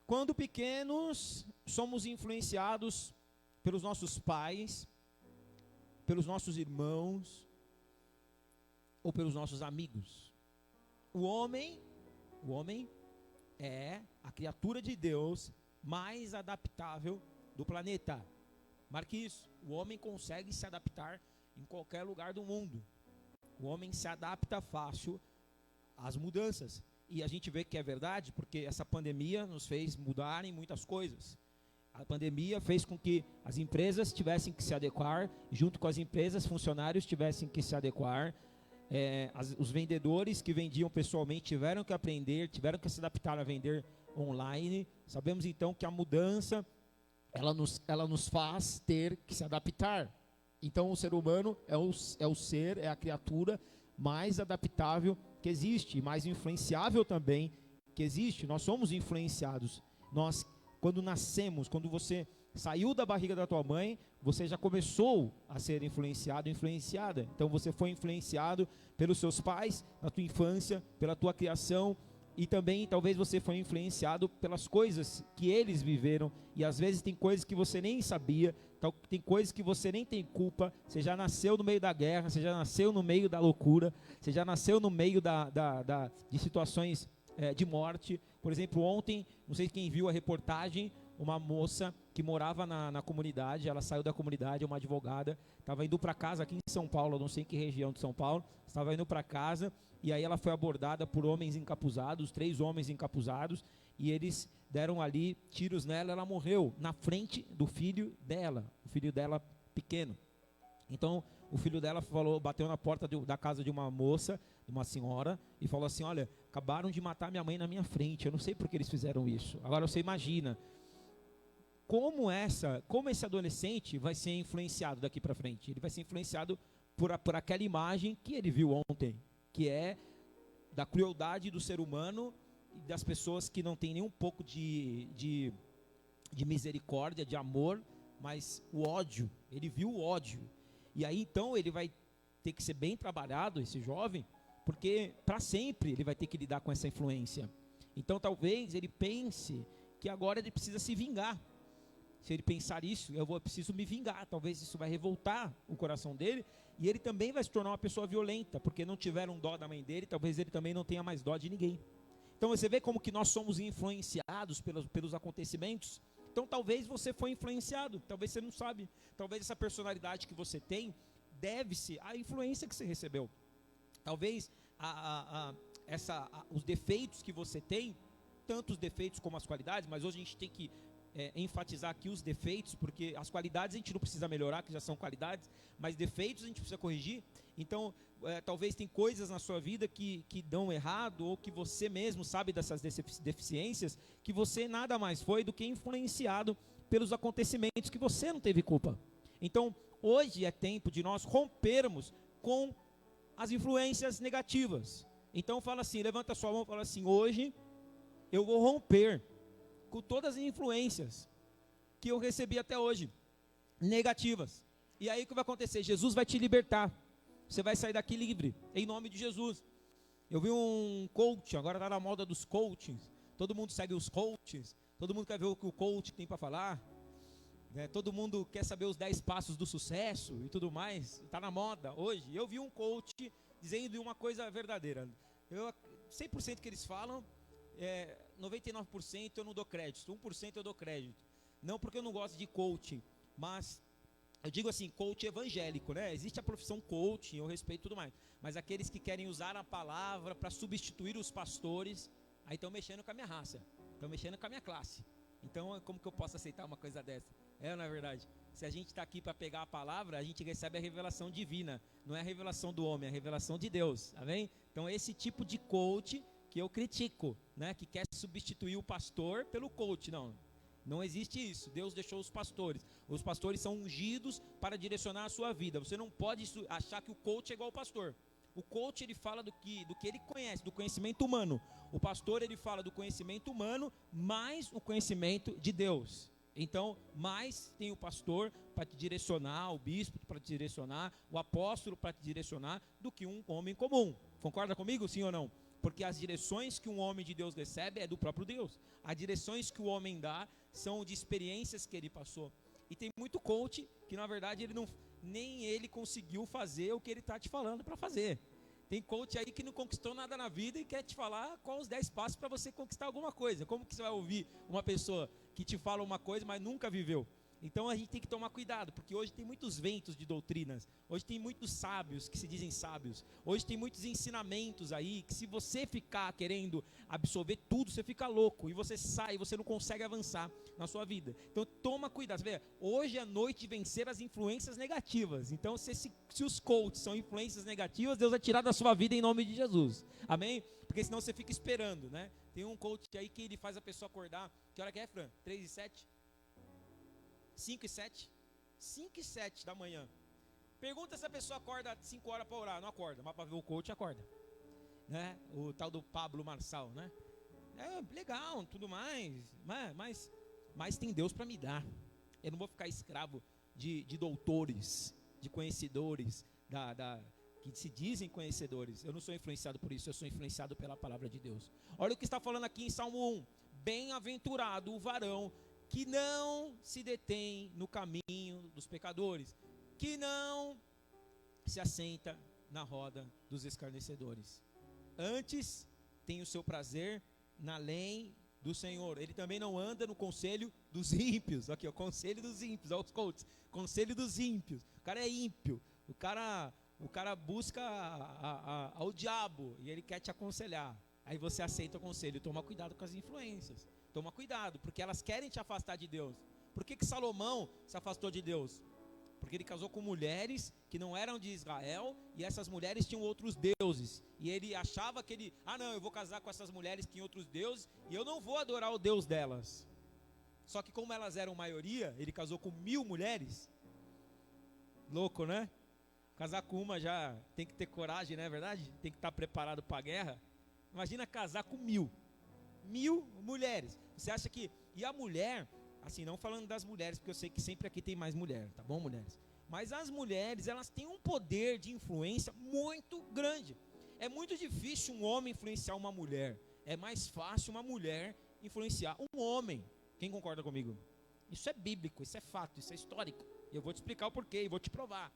Quando pequenos, somos influenciados pelos nossos pais, pelos nossos irmãos ou pelos nossos amigos. O homem é a criatura de Deus mais adaptável do planeta. Marque isso. O homem consegue se adaptar em qualquer lugar do mundo. O homem se adapta fácil às mudanças. E a gente vê que é verdade, porque essa pandemia nos fez mudar em muitas coisas. A pandemia fez com que as empresas tivessem que se adequar, junto com as empresas, funcionários tivessem que se adequar. Os vendedores que vendiam pessoalmente tiveram que aprender, tiveram que se adaptar a vender online. Sabemos então que a mudança, ela nos faz ter que se adaptar. Então o ser humano é a criatura mais adaptável que existe, mais influenciável também que existe. Nós somos influenciados. Quando nascemos, quando você saiu da barriga da tua mãe, você já começou a ser influenciado, influenciada. Então você foi influenciado pelos seus pais, na tua infância, pela tua criação, e também talvez você foi influenciado pelas coisas que eles viveram, e às vezes tem coisas que você nem sabia, tem coisas que você nem tem culpa. Você já nasceu no meio da guerra, você já nasceu no meio da loucura, você já nasceu no meio de situações de morte. Por exemplo, ontem, não sei quem viu a reportagem, uma moça que morava na comunidade, ela saiu da comunidade, uma advogada, estava indo para casa aqui em São Paulo, não sei em que região de São Paulo, estava indo para casa, e aí ela foi abordada por homens encapuzados, 3 homens encapuzados, e eles deram ali tiros nela, ela morreu na frente do filho dela pequeno. Então o filho dela bateu na porta da casa de uma moça, de uma senhora, e falou assim: olha, acabaram de matar minha mãe na minha frente, eu não sei por que eles fizeram isso. Agora você imagina como esse adolescente vai ser influenciado daqui para frente. Ele vai ser influenciado por aquela imagem que ele viu ontem, que é da crueldade do ser humano e das pessoas que não têm nem um pouco de misericórdia, de amor, mas o ódio. Ele viu o ódio. E aí então ele vai ter que ser bem trabalhado, esse jovem, porque para sempre ele vai ter que lidar com essa influência. Então talvez ele pense que agora ele precisa se vingar. Se ele pensar isso, eu preciso me vingar. Talvez isso vai revoltar o coração dele, e ele também vai se tornar uma pessoa violenta, porque não tiveram dó da mãe dele, talvez ele também não tenha mais dó de ninguém. Então você vê como que nós somos influenciados pelos acontecimentos. Então talvez você foi influenciado, talvez você não sabe. Talvez essa personalidade que você tem deve-se à influência que você recebeu. Talvez os defeitos que você tem, tanto os defeitos como as qualidades, mas hoje a gente tem que enfatizar aqui os defeitos, porque as qualidades a gente não precisa melhorar, que já são qualidades, mas defeitos a gente precisa corrigir. Então talvez tem coisas na sua vida que dão errado, ou que você mesmo sabe dessas deficiências, que você nada mais foi do que influenciado pelos acontecimentos que você não teve culpa. Então hoje é tempo de nós rompermos com as influências negativas. Então fala assim, levanta a sua mão e fala assim: hoje eu vou romper com todas as influências que eu recebi até hoje, negativas. E aí o que vai acontecer? Jesus vai te libertar. Você vai sair daqui livre, em nome de Jesus. Eu vi um coach, agora está na moda dos coachings. Todo mundo segue os coaches, todo mundo quer ver o que o coach tem para falar, né? Todo mundo quer saber os 10 passos do sucesso e tudo mais. Está na moda hoje. Eu vi um coach dizendo uma coisa verdadeira. 100% que eles falam, 99% eu não dou crédito, 1% eu dou crédito. Não porque eu não gosto de coaching, mas eu digo assim, coach evangélico, né? Existe a profissão coaching, eu respeito tudo mais, mas aqueles que querem usar a palavra para substituir os pastores, aí estão mexendo com a minha raça, estão mexendo com a minha classe. Então como que eu posso aceitar uma coisa dessa? Não é verdade? Se a gente está aqui para pegar a palavra, a gente recebe a revelação divina, não é a revelação do homem, é a revelação de Deus, amém? Então esse tipo de coach que eu critico, né? Que quer substituir o pastor pelo coach, não existe isso. Deus deixou os pastores são ungidos para direcionar a sua vida. Você não pode achar que o coach é igual ao pastor. O coach ele fala do que ele conhece, do conhecimento humano. O pastor ele fala do conhecimento humano mais o conhecimento de Deus. Então, mais tem o pastor para te direcionar, o bispo para te direcionar, o apóstolo para te direcionar, do que um homem comum. Concorda comigo, sim ou não? Porque as direções que um homem de Deus recebe é do próprio Deus. As direções que o homem dá são de experiências que ele passou. E tem muito coach que na verdade nem ele conseguiu fazer o que ele está te falando para fazer. Tem coach aí que não conquistou nada na vida e quer te falar quais os 10 passos para você conquistar alguma coisa. Como que você vai ouvir uma pessoa que te fala uma coisa, mas nunca viveu? Então a gente tem que tomar cuidado, porque hoje tem muitos ventos de doutrinas, hoje tem muitos sábios que se dizem sábios, hoje tem muitos ensinamentos aí, que se você ficar querendo absorver tudo, você fica louco, e você sai, você não consegue avançar na sua vida. Então toma cuidado, você vê, hoje é a noite de vencer as influências negativas. Então se os coaches são influências negativas, Deus vai tirar da sua vida em nome de Jesus, amém? Porque senão você fica esperando, né? Tem um coach aí que ele faz a pessoa acordar, que hora que é, Fran? 3 e 7? 5 e 7? 5 e 7 da manhã. Pergunta se a pessoa acorda 5 horas para orar. Não acorda, mas para ver o coach acorda, né? O tal do Pablo Marçal, né? É legal, tudo mais, mas tem Deus para me dar. Eu não vou ficar escravo de doutores, de conhecedores, que se dizem conhecedores. Eu não sou influenciado por isso, eu sou influenciado pela palavra de Deus. Olha o que está falando aqui em Salmo 1. Bem-aventurado o varão que não se detém no caminho dos pecadores, que não se assenta na roda dos escarnecedores. Antes tem o seu prazer na lei do Senhor. Ele também não anda no conselho dos ímpios. Aqui, o conselho dos ímpios, olha os coaches. Conselho dos ímpios. O cara é ímpio. O cara busca ao diabo e ele quer te aconselhar. Aí você aceita o conselho. Toma cuidado com as influências. Toma cuidado, porque elas querem te afastar de Deus. Por que Salomão se afastou de Deus? Porque ele casou com mulheres que não eram de Israel, e essas mulheres tinham outros deuses. E ele achava que eu vou casar com essas mulheres que têm outros deuses, e eu não vou adorar o Deus delas. Só que como elas eram maioria, ele casou com 1000 mulheres. Louco, né? Casar com uma já tem que ter coragem, não é verdade? Tem que estar preparado para a guerra. Imagina casar com 1000 mulheres. Você acha que... E a mulher, assim, não falando das mulheres, porque eu sei que sempre aqui tem mais mulher, tá bom, mulheres? Mas as mulheres, elas têm um poder de influência muito grande. É muito difícil um homem influenciar uma mulher. É mais fácil uma mulher influenciar um homem. Quem concorda comigo? Isso é bíblico, isso é fato, isso é histórico. E eu vou te explicar o porquê e vou te provar.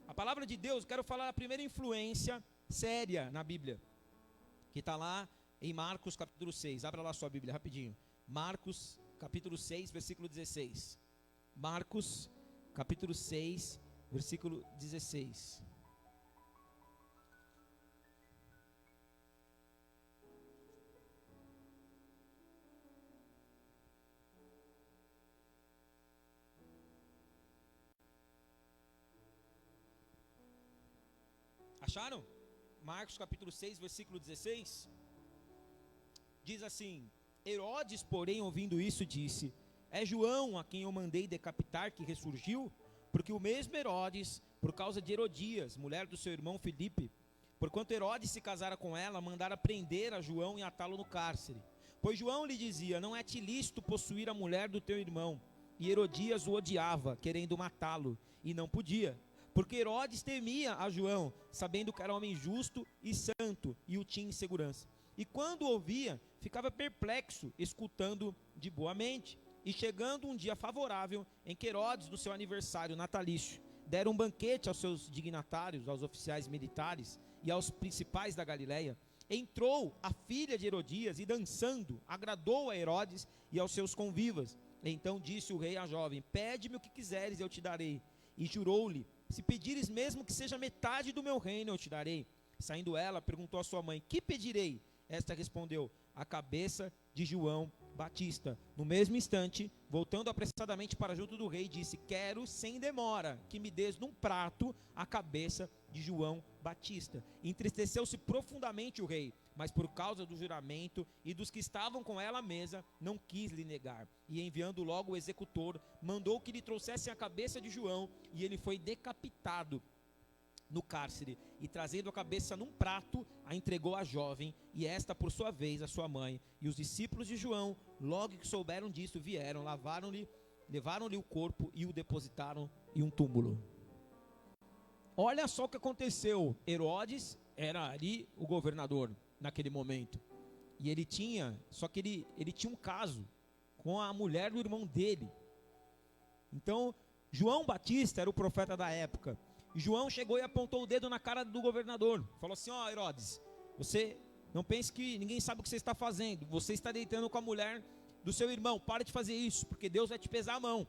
A palavra de Deus, quero falar a primeira influência séria na Bíblia, que está lá em Marcos capítulo 6, abra lá sua Bíblia rapidinho. Marcos capítulo 6, versículo 16. Marcos capítulo 6, versículo 16. Acharam? Marcos capítulo 6, versículo 16. Diz assim: Herodes, porém, ouvindo isso, disse: é João a quem eu mandei decapitar que ressurgiu? Porque o mesmo Herodes, por causa de Herodias, mulher do seu irmão Filipe, porquanto Herodes se casara com ela, mandara prender a João e atá-lo no cárcere. Pois João lhe dizia: não é-te lícito possuir a mulher do teu irmão. E Herodias o odiava, querendo matá-lo, e não podia, porque Herodes temia a João, sabendo que era homem justo e santo, e o tinha em segurança. E quando ouvia, ficava perplexo, escutando de boa mente. E chegando um dia favorável, em que Herodes, no seu aniversário natalício, dera um banquete aos seus dignatários, aos oficiais militares e aos principais da Galileia, entrou a filha de Herodias e, dançando, agradou a Herodes e aos seus convivas. Então disse o rei à jovem: pede-me o que quiseres, eu te darei. E jurou-lhe: se pedires mesmo que seja metade do meu reino, eu te darei. Saindo ela, perguntou à sua mãe: que pedirei? Esta respondeu: a cabeça de João Batista. No mesmo instante, voltando apressadamente para junto do rei, disse: quero sem demora que me des num prato a cabeça de João Batista. Entristeceu-se profundamente o rei, mas por causa do juramento e dos que estavam com ela à mesa, não quis lhe negar. E enviando logo o executor, mandou que lhe trouxessem a cabeça de João, e ele foi decapitado no cárcere, e trazendo a cabeça num prato, a entregou à jovem, e esta por sua vez a sua mãe. E os discípulos de João, logo que souberam disso, vieram, levaram-lhe o corpo e o depositaram em um túmulo. Olha só o que aconteceu. Herodes era ali o governador, naquele momento. E ele tinha, só que ele tinha um caso com a mulher do irmão dele. Então, João Batista era o profeta da época. E João chegou e apontou o dedo na cara do governador. Falou assim: ó, Herodes, você não pense que ninguém sabe o que você está fazendo. Você está deitando com a mulher do seu irmão. Para de fazer isso, porque Deus vai te pesar a mão.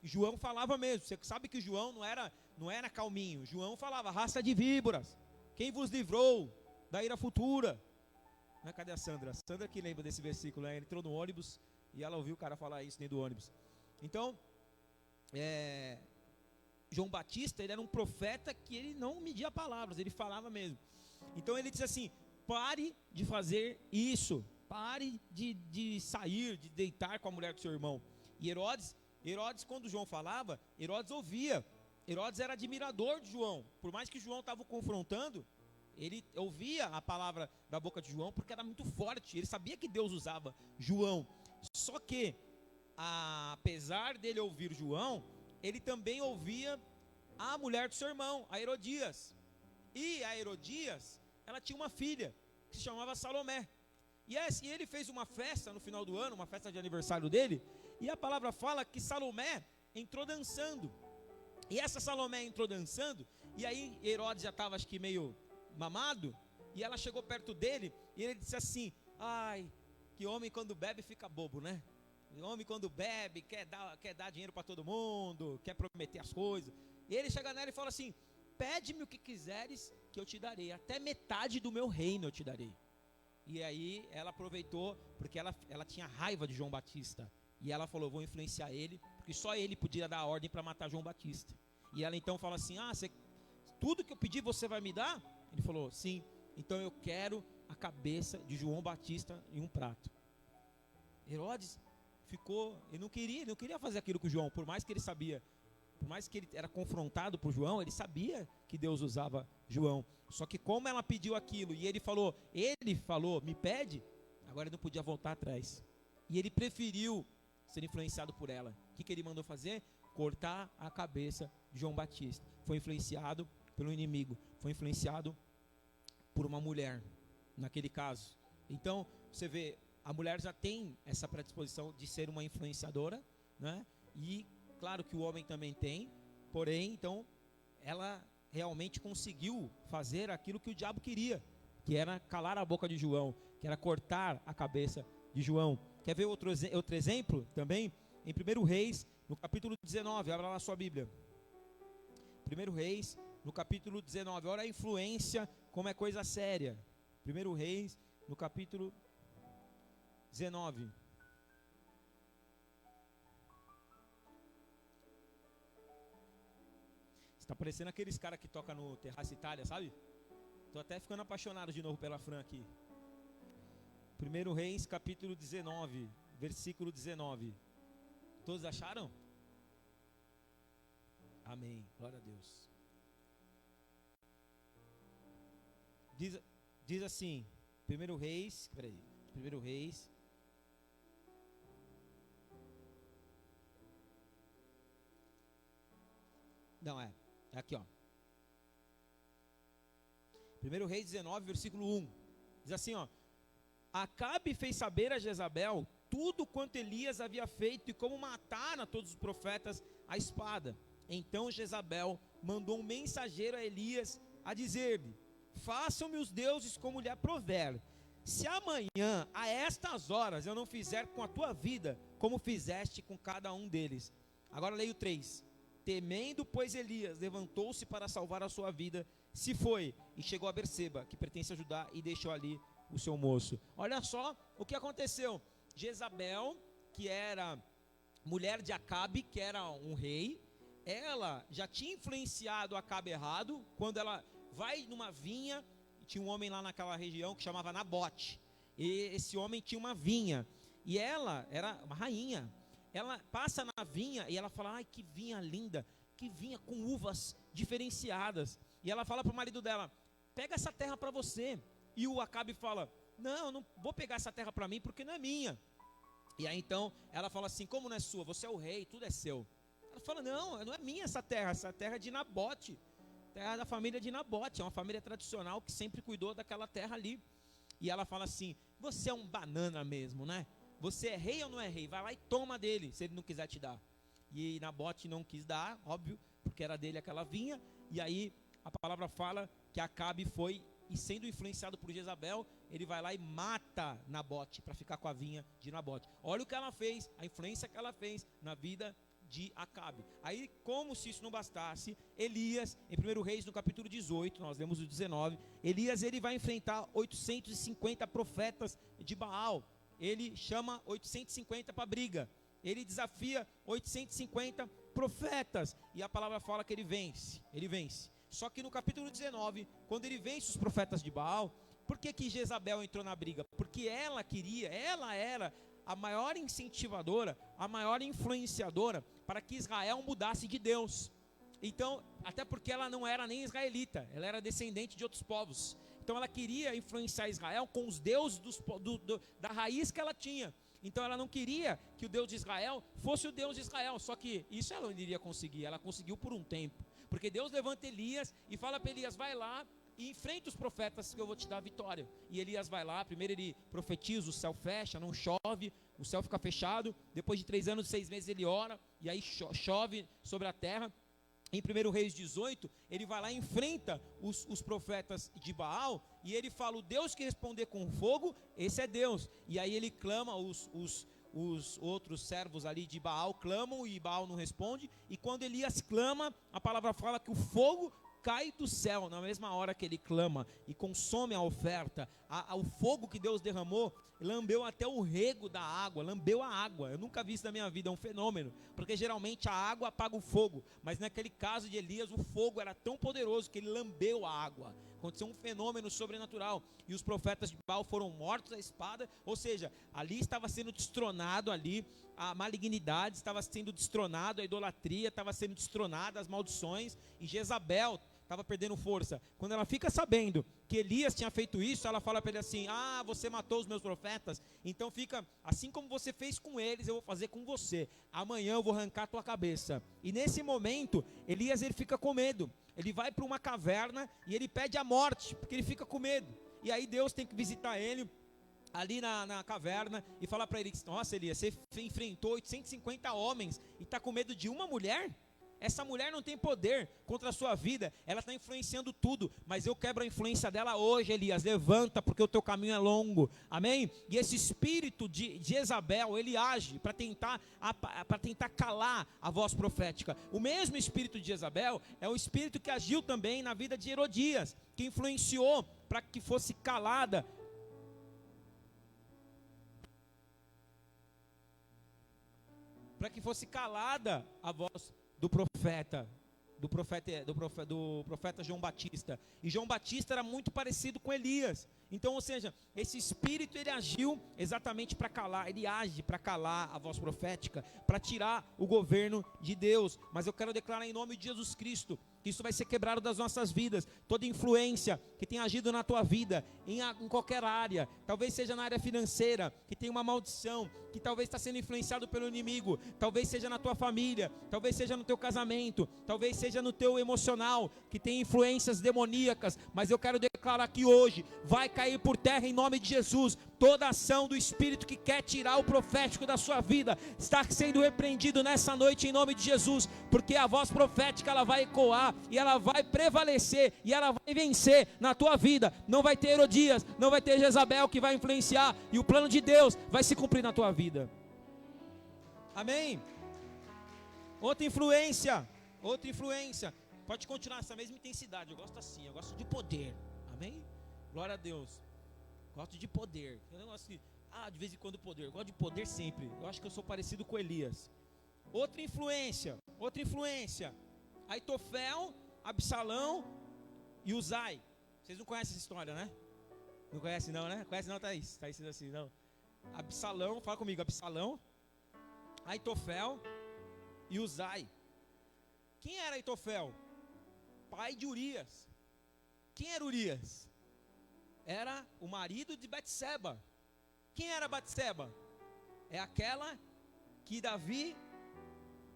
E João falava mesmo. Você sabe que João não era calminho. João falava: raça de víboras, quem vos livrou da ira futura? Né, cadê a Sandra? A Sandra que lembra desse versículo, né? Ele entrou no ônibus e ela ouviu o cara falar isso dentro do ônibus. Então, João Batista, ele era um profeta que ele não media palavras, ele falava mesmo. Então ele disse assim: pare de fazer isso, pare de sair, de deitar com a mulher do seu irmão. E Herodes, quando João falava, Herodes ouvia. Herodes era admirador de João. Por mais que João estava confrontando, ele ouvia a palavra da boca de João, porque era muito forte. Ele sabia que Deus usava João. Só que, apesar dele ouvir João, ele também ouvia a mulher do seu irmão, a Herodias. E a Herodias, ela tinha uma filha que se chamava Salomé. E ele fez uma festa no final do ano, uma festa de aniversário dele. E a palavra fala que Salomé entrou dançando. E essa Salomé entrou dançando. E aí Herodes já estava, acho que meio mamado. E ela chegou perto dele. E ele disse assim: ai, que homem quando bebe fica bobo, né? O homem quando bebe quer dar dinheiro para todo mundo, quer prometer as coisas. E ele chega nela e fala assim: pede-me o que quiseres que eu te darei, até metade do meu reino eu te darei. E aí ela aproveitou, porque ela tinha raiva de João Batista. E ela falou: vou influenciar ele, porque só ele podia dar a ordem para matar João Batista. E ela então fala assim: tudo que eu pedir você vai me dar? Ele falou: sim, então eu quero a cabeça de João Batista em um prato. Herodes ele não queria fazer aquilo com João, por mais que ele sabia, por mais que ele era confrontado por João, ele sabia que Deus usava João. Só que como ela pediu aquilo e ele falou, me pede, agora ele não podia voltar atrás. E ele preferiu ser influenciado por ela. O que ele mandou fazer? Cortar a cabeça de João Batista. Foi influenciado pelo inimigo, foi influenciado por uma mulher, naquele caso. Então, você vê, a mulher já tem essa predisposição de ser uma influenciadora, né? E claro que o homem também tem, porém, então, ela realmente conseguiu fazer aquilo que o diabo queria, que era calar a boca de João, que era cortar a cabeça de João. Quer ver outro exemplo também? Em 1 Reis, no capítulo 19, abra lá a sua Bíblia. 1 Reis, no capítulo 19, olha a influência, como é coisa séria. 1 Reis, no capítulo 19. Está parecendo aqueles caras que tocam no Terraço Itália, sabe? Estou até ficando apaixonado de novo pela Fran aqui. 1 Reis, capítulo 19, versículo 19. Todos acharam? Amém, glória a Deus. Diz assim, 1 Reis, 1 Reis. Não, é aqui, ó. 1 Reis 19, versículo 1. Diz assim, ó: Acabe fez saber a Jezabel tudo quanto Elias havia feito e como mataram a todos os profetas à espada. Então Jezabel mandou um mensageiro a Elias a dizer-lhe: façam-me os deuses como lhe aprover. Se amanhã, a estas horas, eu não fizer com a tua vida como fizeste com cada um deles. Agora leio 3. Temendo, pois, Elias levantou-se para salvar a sua vida, se foi e chegou a Berseba, que pertence a Judá, e deixou ali o seu moço. Olha só o que aconteceu. Jezabel, que era mulher de Acabe, que era um rei, ela já tinha influenciado Acabe errado, quando ela vai numa vinha. Tinha um homem lá naquela região que chamava Nabote, e esse homem tinha uma vinha, e ela era uma rainha. Ela passa na vinha e ela fala: ai, que vinha linda, que vinha com uvas diferenciadas. E ela fala para o marido dela: pega essa terra para você. E o Acabe fala: não, eu não vou pegar essa terra para mim, porque não é minha. E aí então ela fala assim: como não é sua? Você é o rei, tudo é seu. Ela fala: não é minha essa terra é de Nabote, terra da família de Nabote. É uma família tradicional que sempre cuidou daquela terra ali. e ela fala assim: você é um banana mesmo, né? Você é rei ou não é rei? Vai lá e toma dele, se ele não quiser te dar. E Nabote não quis dar, óbvio, porque era dele aquela vinha. E aí a palavra fala que Acabe foi, e sendo influenciado por Jezabel, ele vai lá e mata Nabote para ficar com a vinha de Nabote. Olha o que ela fez, a influência que ela fez na vida de Acabe. Aí, como se isso não bastasse, Elias, em 1 Reis, no capítulo 18, nós lemos o 19, Elias, ele vai enfrentar 850 profetas de Baal. Ele chama 850 para briga. Ele desafia 850 profetas. E a palavra fala que ele vence. Ele vence. Só que no capítulo 19, quando ele vence os profetas de Baal, por que Jezabel entrou na briga? Porque ela era a maior incentivadora, a maior influenciadora para que Israel mudasse de Deus. Então, até porque ela não era nem israelita, ela era descendente de outros povos. Então ela queria influenciar Israel com os deuses da raiz que ela tinha. Então ela não queria que o Deus de Israel fosse o Deus de Israel. Só que isso ela não iria conseguir, ela conseguiu por um tempo. Porque Deus levanta Elias e fala para Elias: vai lá e enfrenta os profetas que eu vou te dar a vitória. E Elias vai lá, primeiro ele profetiza, o céu fecha, não chove, o céu fica fechado. Depois de 3 anos, 6 meses ele ora, e aí chove sobre a terra. Em 1 Reis 18, ele vai lá e enfrenta os profetas de Baal, e ele fala: o Deus que responder com fogo, esse é Deus. E aí ele clama, os outros servos ali de Baal clamam, e Baal não responde. E quando Elias clama, a palavra fala que o fogo cai do céu na mesma hora que ele clama e consome a oferta. O fogo que Deus derramou lambeu até o rego da água, lambeu a água. Eu nunca vi isso na minha vida, é um fenômeno, porque geralmente a água apaga o fogo, mas naquele caso de Elias, o fogo era tão poderoso que ele lambeu a água. Aconteceu um fenômeno sobrenatural, e os profetas de Baal foram mortos à espada. Ou seja, ali estava sendo destronado a malignidade, estava sendo destronado a idolatria, estava sendo destronada as maldições, e Jezabel estava perdendo força. Quando ela fica sabendo que Elias tinha feito isso, ela fala para ele assim: ah, você matou os meus profetas, então fica, assim como você fez com eles, eu vou fazer com você. Amanhã eu vou arrancar a tua cabeça. E nesse momento, Elias, ele fica com medo. Ele vai para uma caverna e ele pede a morte, porque ele fica com medo. E aí Deus tem que visitar ele ali na caverna e falar para ele: nossa, Elias, você enfrentou 850 homens e está com medo de uma mulher? Essa mulher não tem poder contra a sua vida, ela está influenciando tudo, mas eu quebro a influência dela hoje, Elias. Levanta, porque o teu caminho é longo. Amém? E esse espírito de Jezabel, ele age para tentar calar a voz profética. O mesmo espírito de Jezabel é o espírito que agiu também na vida de Herodias, que influenciou para que fosse calada a voz do profeta João Batista. E João Batista era muito parecido com Elias. Então, ou seja, esse espírito, ele agiu exatamente para calar, ele age para calar a voz profética, para tirar o governo de Deus. Mas eu quero declarar em nome de Jesus Cristo que isso vai ser quebrado das nossas vidas. Toda influência que tem agido na tua vida, em qualquer área, talvez seja na área financeira, que tem uma maldição, que talvez está sendo influenciado pelo inimigo, talvez seja na tua família, talvez seja no teu casamento, talvez seja no teu emocional, que tem influências demoníacas. Mas eu quero declarar que hoje vai cair por terra em nome de Jesus. Toda ação do espírito que quer tirar o profético da sua vida está sendo repreendido nessa noite em nome de Jesus, porque a voz profética, ela vai ecoar e ela vai prevalecer e ela vai vencer na tua vida. Não vai ter Herodias, não vai ter Jezabel que vai influenciar, e o plano de Deus vai se cumprir na tua vida. Amém? Outra influência, pode continuar essa mesma intensidade. Eu gosto assim, eu gosto de poder. Amém? Glória a Deus. Gosto de poder. Eu não gosto de de vez em quando poder. Eu gosto de poder sempre. Eu acho que eu sou parecido com Elias. Outra influência. Aitofel, Absalão e Uzai. Vocês não conhecem essa história, né? Não conhecem não, né? Conhece não, Thaís? Thaís sendo assim, não. Absalão, fala comigo. Absalão, Aitofel e Uzai. Quem era Aitofel? Pai de Urias. Quem era Urias? Era o marido de Betseba. Quem era Betseba? É aquela que Davi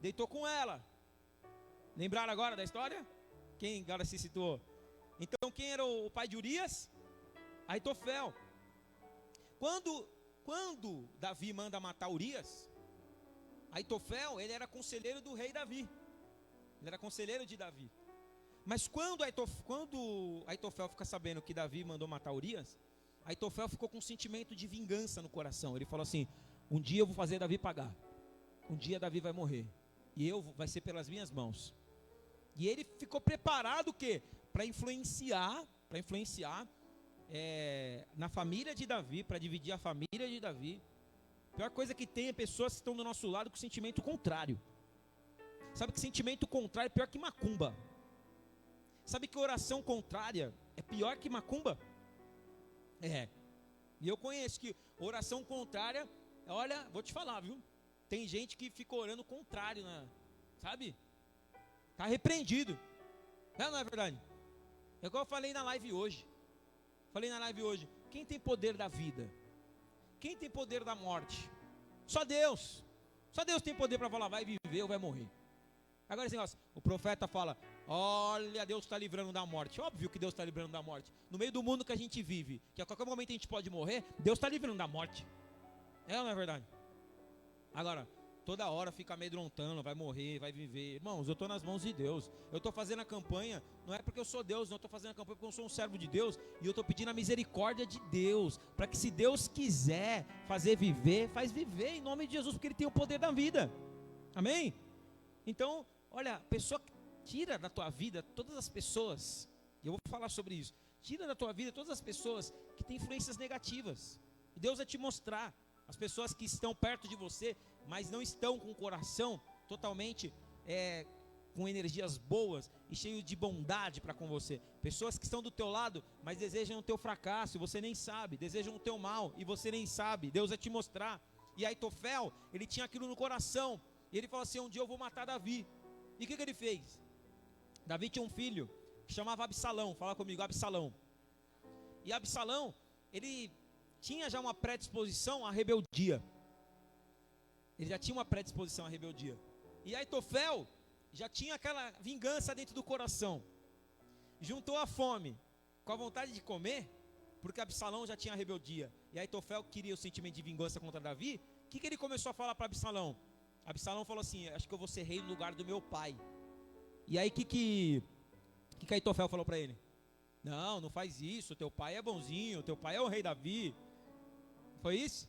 deitou com ela. Lembraram agora da história? Quem agora se situou? Então quem era o pai de Urias? Aitofel. Quando Davi manda matar Urias, Aitofel, ele era conselheiro do rei Davi. Ele era conselheiro de Davi. Mas quando Aitofel fica sabendo que Davi mandou matar Urias, Aitofel ficou com um sentimento de vingança no coração. Ele falou assim: um dia eu vou fazer Davi pagar. Um dia Davi vai morrer. E vai ser pelas minhas mãos. E ele ficou preparado o quê? Para influenciar na família de Davi, para dividir a família de Davi. A pior coisa que tem é pessoas que estão do nosso lado com sentimento contrário. Sabe que sentimento contrário é pior que macumba? Sabe que oração contrária é pior que macumba? É. E eu conheço que oração contrária, olha, vou te falar, viu? Tem gente que fica orando contrário, sabe? Está repreendido. Não é verdade? É igual eu falei na live hoje. Quem tem poder da vida? Quem tem poder da morte? Só Deus. Só Deus tem poder para falar, vai viver ou vai morrer. Agora esse negócio, o profeta fala, olha, Deus está livrando da morte. Óbvio que Deus está livrando da morte. No meio do mundo que a gente vive, que a qualquer momento a gente pode morrer, Deus está livrando da morte. É ou não é verdade? Agora, toda hora fica amedrontando, vai morrer, vai viver. Irmãos, eu estou nas mãos de Deus. Eu estou fazendo a campanha, não é porque eu sou Deus, não, eu estou fazendo a campanha porque eu sou um servo de Deus. E eu estou pedindo a misericórdia de Deus, para que se Deus quiser fazer viver, faz viver em nome de Jesus, porque Ele tem o poder da vida. Amém? Então, olha, a pessoa que tira da tua vida todas as pessoas, e eu vou falar sobre isso, tira da tua vida todas as pessoas que têm influências negativas. E Deus vai te mostrar as pessoas que estão perto de você, mas não estão com o coração totalmente com energias boas e cheio de bondade para com você. Pessoas que estão do teu lado, mas desejam o teu fracasso e você nem sabe, desejam o teu mal e você nem sabe. Deus vai te mostrar. E Aitofel, ele tinha aquilo no coração. E ele falou assim: um dia eu vou matar Davi. E o que ele fez? Davi tinha um filho que chamava Absalão. Fala comigo, Absalão. E Absalão, ele tinha já uma predisposição à rebeldia. Ele já tinha uma predisposição à rebeldia. E Aitofel já tinha aquela vingança dentro do coração. Juntou a fome com a vontade de comer, porque Absalão já tinha a rebeldia. E Aitofel queria o sentimento de vingança contra Davi. O que ele começou a falar para Absalão? Absalão falou assim: acho que eu vou ser rei no lugar do meu pai. E aí o que Aitofel falou para ele? Não faz isso, teu pai é bonzinho, teu pai é o rei Davi. Foi isso?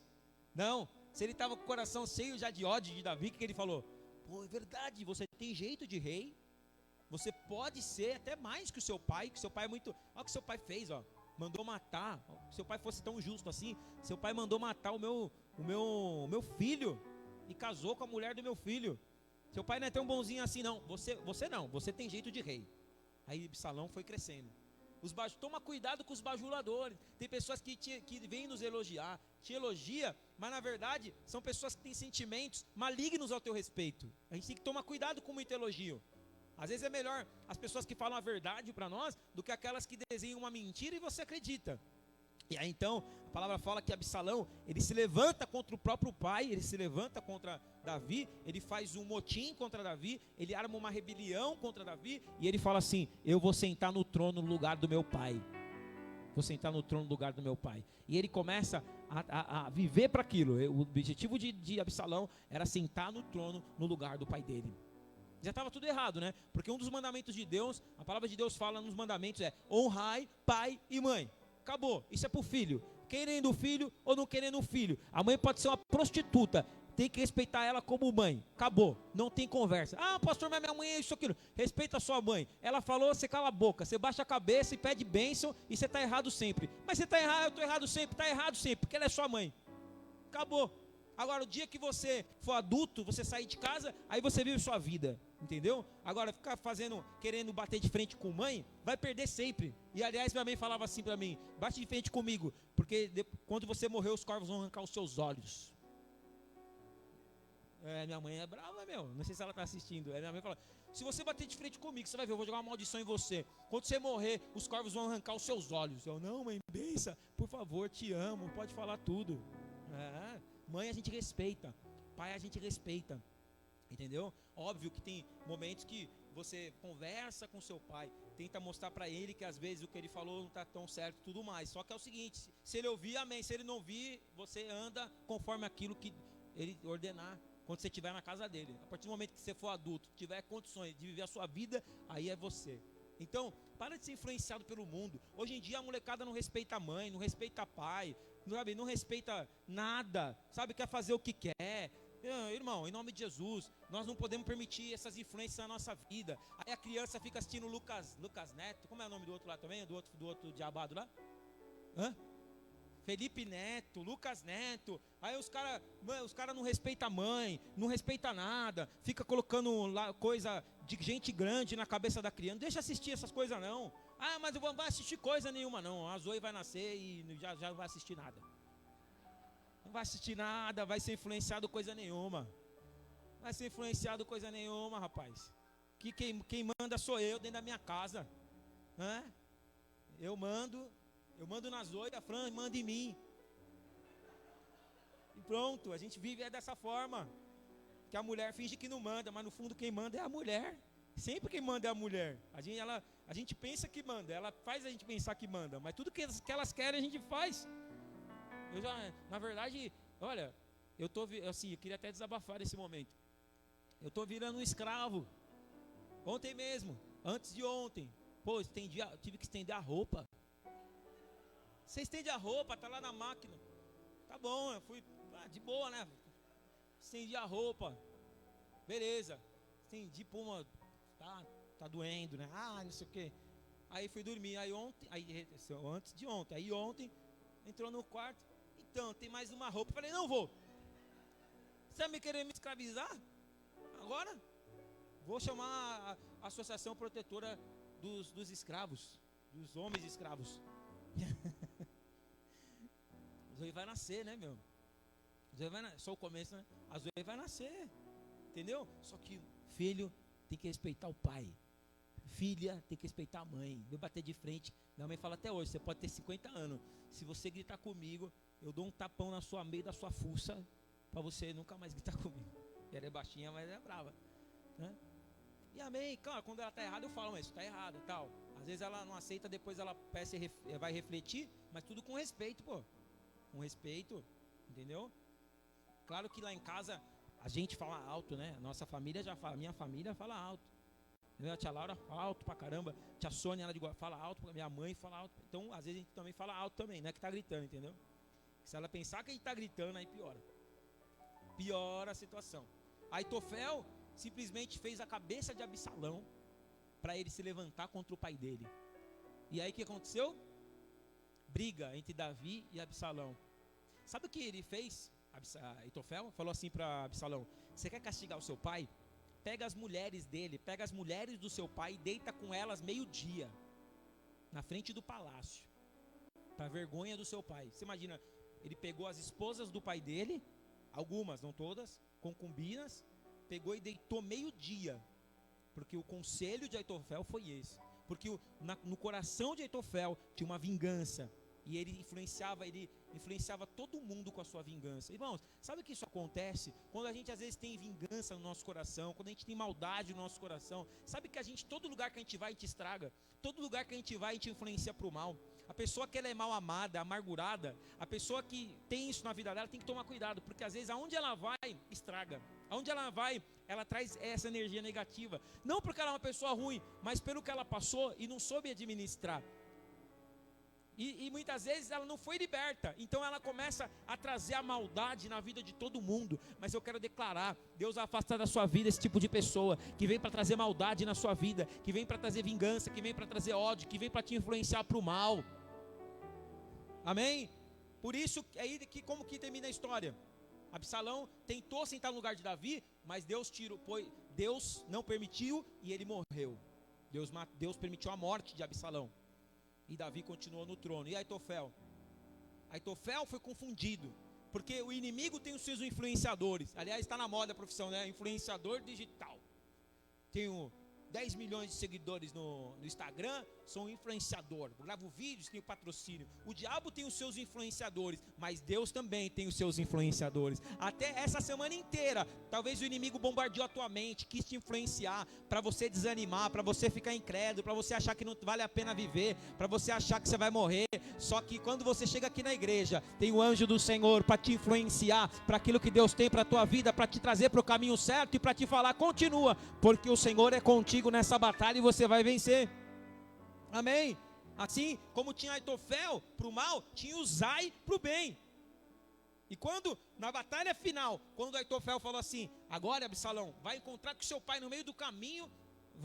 Não. Se ele estava com o coração cheio já de ódio de Davi, o que ele falou? Pô, é verdade, você tem jeito de rei. Você pode ser até mais que o seu pai, que seu pai é muito... Olha o que seu pai fez, ó. Mandou matar. Se seu pai fosse tão justo assim, seu pai mandou matar o meu filho e casou com a mulher do meu filho. Seu pai não é tão bonzinho assim, não. Você não, você tem jeito de rei. Aí Absalão foi crescendo. Toma cuidado com os bajuladores. Tem pessoas que vêm nos elogiar, te elogia, mas na verdade são pessoas que têm sentimentos malignos ao teu respeito. A gente tem que tomar cuidado com muito elogio. Às vezes é melhor as pessoas que falam a verdade para nós do que aquelas que desenham uma mentira e você acredita. E aí então a palavra fala que Absalão, ele se levanta contra o próprio pai, ele se levanta contra Davi, ele faz um motim contra Davi, ele arma uma rebelião contra Davi, e ele fala assim: eu vou sentar no trono no lugar do meu pai. Vou sentar no trono no lugar do meu pai. E ele começa a viver para aquilo. O objetivo de Absalão era sentar no trono no lugar do pai dele. Já estava tudo errado, né? Porque um dos mandamentos de Deus, a palavra de Deus fala nos mandamentos honrai pai e mãe. Acabou, isso é para o filho. Querendo o filho ou não querendo o filho. A mãe pode ser uma prostituta, tem que respeitar ela como mãe. Acabou, não tem conversa. Ah, pastor, mas minha mãe é isso, aquilo. Respeita a sua mãe. Ela falou, você cala a boca. Você baixa a cabeça e pede bênção e você está errado sempre. Mas você está errado, eu estou errado sempre. Está errado sempre, porque ela é sua mãe. Acabou. Agora, o dia que você for adulto, você sair de casa, aí você vive sua vida, entendeu? Agora, ficar querendo bater de frente com mãe, vai perder sempre. E aliás, minha mãe falava assim pra mim: bate de frente comigo, porque quando você morrer, os corvos vão arrancar os seus olhos. Minha mãe é brava, meu. Não sei se ela tá assistindo. Minha mãe fala: se você bater de frente comigo, você vai ver, eu vou jogar uma maldição em você. Quando você morrer, os corvos vão arrancar os seus olhos. Eu: não, mãe, bença, por favor, te amo, pode falar tudo. Mãe a gente respeita, pai a gente respeita, entendeu? Óbvio que tem momentos que você conversa com seu pai, tenta mostrar para ele que às vezes o que ele falou não está tão certo e tudo mais. Só que é o seguinte, se ele ouvir, amém. Se ele não ouvir, você anda conforme aquilo que ele ordenar, quando você estiver na casa dele. A partir do momento que você for adulto, tiver condições de viver a sua vida, aí é você. Então, para de ser influenciado pelo mundo. Hoje em dia a molecada não respeita a mãe, não respeita pai, sabe, não respeita nada, sabe, quer fazer o que quer. Irmão, em nome de Jesus, nós não podemos permitir essas influências na nossa vida. Aí a criança fica assistindo Lucas Neto, como é o nome do outro lá também? Do outro diabado lá? Felipe Neto, Lucas Neto. Aí os cara não respeitam a mãe, não respeita nada, fica colocando lá coisa de gente grande na cabeça da criança. Deixa assistir essas coisas não. Mas eu não vou assistir coisa nenhuma não. A Zoe vai nascer e já não vai assistir nada. Não vai assistir nada, vai ser influenciado coisa nenhuma. Vai ser influenciado coisa nenhuma, rapaz. Que quem manda sou eu dentro da minha casa. Eu mando na Zoe, a Fran manda em mim. E pronto, a gente vive dessa forma. Que a mulher finge que não manda, mas no fundo quem manda é a mulher. Sempre quem manda é a mulher. A gente pensa que manda, ela faz a gente pensar que manda, mas tudo que elas querem a gente faz. Na verdade, olha, eu queria até desabafar nesse momento. Eu estou virando um escravo. Ontem mesmo, antes de ontem, tive que estender a roupa. Você estende a roupa, tá lá na máquina. Tá bom, eu fui de boa, né? Estendi a roupa. Beleza. Estendi, tá doendo, né? Não sei o quê. Aí fui dormir. Antes de ontem. Aí ontem, entrou no quarto. Então, tem mais uma roupa. Falei, não vou. Você vai me querer me escravizar? Agora? Vou chamar a Associação Protetora dos Escravos. Dos homens escravos. Zoe vai nascer, né, meu? Só o começo, né? A Zoe vai nascer. Entendeu? Só que filho tem que respeitar o pai. Filha tem que respeitar a mãe. Vou bater de frente. Minha mãe fala até hoje, você pode ter 50 anos. Se você gritar comigo, eu dou um tapão meio da sua fuça, para você nunca mais gritar comigo. Ela é baixinha, mas é brava, né? E amém, claro, quando ela está errada eu falo, mas isso está errado e tal. Às vezes ela não aceita, depois ela vai refletir, mas tudo com respeito, pô. Com respeito, entendeu? Claro que lá em casa a gente fala alto, né? Nossa família minha família fala alto. A tia Laura fala alto pra caramba. Tia Sônia, ela fala alto, minha mãe fala alto. Então, às vezes a gente também fala alto também, não é que tá gritando, entendeu? Se ela pensar que a gente tá gritando, aí piora. Piora a situação. Aitofel simplesmente fez a cabeça de Absalão para ele se levantar contra o pai dele. E aí o que aconteceu? Briga entre Davi e Absalão. Sabe o que ele fez? Aitofel falou assim para Absalão: você quer castigar o seu pai? Pega as mulheres dele, pega as mulheres do seu pai e deita com elas meio-dia na frente do palácio, para vergonha do seu pai. Você imagina, ele pegou as esposas do pai dele, algumas, não todas, concubinas, pegou e deitou meio-dia, porque o conselho de Aitofel foi esse. Porque no coração de Aitofel tinha uma vingança, e ele influenciava todo mundo com a sua vingança. Irmãos, sabe que isso acontece? Quando a gente às vezes tem vingança no nosso coração, quando a gente tem maldade no nosso coração, sabe que todo lugar que a gente vai, a gente estraga. Todo lugar que a gente vai, a gente influencia para o mal. A pessoa que ela é mal amada, amargurada, a pessoa que tem isso na vida dela, tem que tomar cuidado, porque às vezes aonde ela vai, estraga. Aonde ela vai, ela traz essa energia negativa. Não porque ela é uma pessoa ruim, mas pelo que ela passou e não soube administrar. E muitas vezes ela não foi liberta. Então ela começa a trazer a maldade na vida de todo mundo. Mas eu quero declarar: Deus vai afastar da sua vida esse tipo de pessoa que vem para trazer maldade na sua vida, que vem para trazer vingança, que vem para trazer ódio, que vem para te influenciar para o mal. Amém? Por isso, como que termina a história? Absalão tentou sentar no lugar de Davi, mas Deus não permitiu e ele morreu. Deus permitiu a morte de Absalão. E Davi continuou no trono. E Aitofel? Aitofel foi confundido, porque o inimigo tem os seus influenciadores. Aliás, está na moda a profissão, né? Influenciador digital. Tem o 10 milhões de seguidores no Instagram, sou um influenciador. Eu gravo vídeos, tenho patrocínio. O diabo tem os seus influenciadores, mas Deus também tem os seus influenciadores. Até essa semana inteira, talvez o inimigo bombardeou a tua mente, quis te influenciar, para você desanimar, para você ficar incrédulo, para você achar que não vale a pena viver, para você achar que você vai morrer. Só que quando você chega aqui na igreja, tem o anjo do Senhor para te influenciar, para aquilo que Deus tem para a tua vida, para te trazer para o caminho certo e para te falar, continua, porque o Senhor é contigo nessa batalha e você vai vencer. Amém? Assim como tinha Aitofel para o mal, tinha Uzai para o bem. E quando, na batalha final, quando Aitofel falou assim, agora Absalão, vai encontrar com seu pai no meio do caminho,